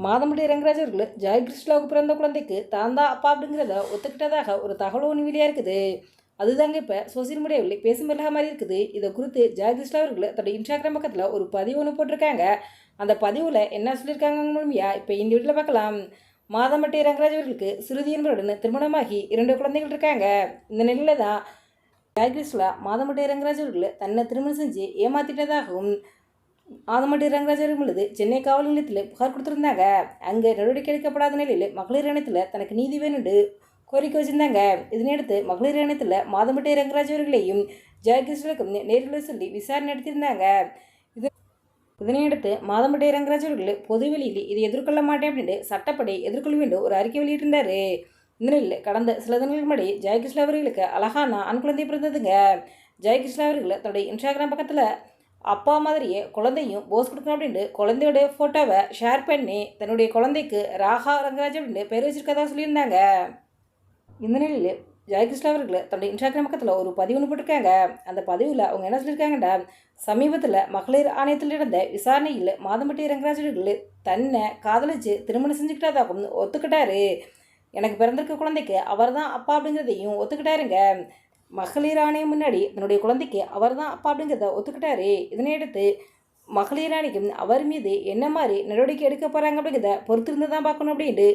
மாதம்பட்டி ரங்கராஜ் அவர்கள் ஜெய் கிருஷ்ணாவுக்கு பிறந்த குழந்தைக்கு தான் தான் அப்பா அப்படிங்கிறத ஒத்துக்கிட்டதாக ஒரு தகவல் ஒன்று வெளியாக இருக்குது. அதுதாங்க இப்போ சோசியல் மீடியாவில் பேசும் பொருளாக மாதிரி இருக்குது. இதை குறித்து ஜெய் கிருஷ்ணா அவர்கள் தன்னுடைய இன்ஸ்டாகிராம் பக்கத்தில் ஒரு பதிவு ஒன்று போட்டிருக்காங்க. அந்த பதிவில் என்ன சொல்லியிருக்காங்க மூலமையா இப்போ இந்த வீட்டில் பார்க்கலாம். மாதம்பட்டி ரங்கராஜ் அவர்களுக்கு சிறுதி என்பவருடன் திருமணமாகி 2 குழந்தைகள் இருக்காங்க. இந்த நிலையில தான் ஜெய் கிருஷ்ணா மாதம்பட்டி ரங்கராஜ் அவர்கள் தன்னை திருமணம் செஞ்சு ஏமாத்திட்டதாகவும் மாதம்பட்டி ரங்கராஜ் அவர்களது சென்னை காவல் நிலையத்தில் புகார் கொடுத்துருந்தாங்க. அங்கே நடவடிக்கை எடுக்கப்படாத நிலையில் மகளிர் ஆணையத்தில் தனக்கு நீதி வேணுண்டு கோரிக்கை வச்சிருந்தாங்க. இதனையடுத்து மகளிர் ஆணையத்தில் மாதம்பட்டி ரங்கராஜ் அவர்களையும் ஜெயகிருஷ்ணனுக்கும் நேரில் சொல்லி விசாரணை நடத்தியிருந்தாங்க. இதனையடுத்து மாதம்பட்டி ரங்கராஜ் அவர்கள் பொதுவெளியில் இதை எதிர்கொள்ள மாட்டேன் அப்படின்னு சட்டப்படி எதிர்கொள்ள வேண்டும் ஒரு அறிக்கை வெளியிட்டிருந்தார். இந்த நிலையில் கடந்த சில தினங்களுக்கு முன்னாடி ஜெயகிருஷ்ணா அவர்களுக்கு அழகான ஆண் குழந்தை பிறந்ததுங்க. ஜெயகிருஷ்ணா அவர்கள் தன்னுடைய இன்ஸ்டாகிராம் பக்கத்தில் அப்பா மாதிரியே குழந்தையும் போஸ் கொடுக்கணும் அப்படின்ட்டு குழந்தையோட ஃபோட்டோவை ஷேர் பண்ணி தன்னுடைய குழந்தைக்கு ராகா ரங்கராஜ் அப்படின்ட்டு பேர் வச்சிருக்கதா சொல்லியிருந்தாங்க. இந்த நிலையில் ஜெயகிருஷ்ணா அவர்கள் தன்னுடைய இன்ஸ்டாகிராம் பக்கத்தில் ஒரு பதிவு ஒன்று போட்டிருக்காங்க. அந்த பதிவில் அவங்க என்ன சொல்லியிருக்காங்கடா, சமீபத்தில் மகளிர் ஆணையத்தில் நடந்த விசாரணையில் மாதம்பட்டி ரங்கராஜ் அவர்கள் தன்னை காதலிச்சு திருமணம் செஞ்சுக்கிட்டதாகவும் ஒத்துக்கிட்டாரு. எனக்கு பிறந்திருக்க குழந்தைக்கு அவர் தான் அப்பா அப்படிங்கிறதையும் ஒத்துக்கிட்டாருங்க. மகளிர் ஆணையம் முன்னாடி தன்னுடைய குழந்தைக்கு அவர் தான் அப்பா அப்படிங்கிறத ஒத்துக்கிட்டாரு. இதனையடுத்து மகளிர் ஆணையம் அவர் மீது என்ன மாதிரி நடவடிக்கை எடுக்க போகிறாங்க அப்படிங்கிறத பொறுத்திருந்து தான் பார்க்கணும் அப்படின்ட்டு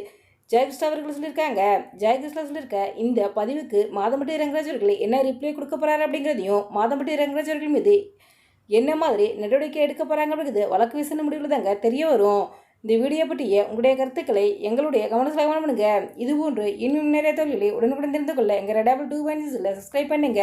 ஜெயகிருஷ்ணா அவர்கள் சொல்லியிருக்காங்க. ஜெயகிருஷ்ணா சொல்லியிருக்க இந்த பதிவுக்கு மாதம்பட்டி ரங்கராஜ் அவர்கள் என்ன ரிப்ளை கொடுக்க போகிறாரு அப்படிங்கிறதையும் மாதம்பட்டி ரங்கராஜ் அவர்கள் மீது என்ன மாதிரி நடவடிக்கை எடுக்க போகிறாங்க அப்படிங்கிறது வழக்கு விசாரணை முடிவில் தாங்க தெரிய வரும். இந்த வீடியோ பற்றிய உங்களுடைய கருத்துக்களை எங்களுடைய கவனத்தில் கவனம் பண்ணுங்க. இதுபோன்று இன்னும் நிறைய தொழில்களை உடனுக்குடன் தெரிந்து கொள்ள எங்கள் ரெடாபிள் 2 சப்ஸ்கிரைப் பண்ணுங்க.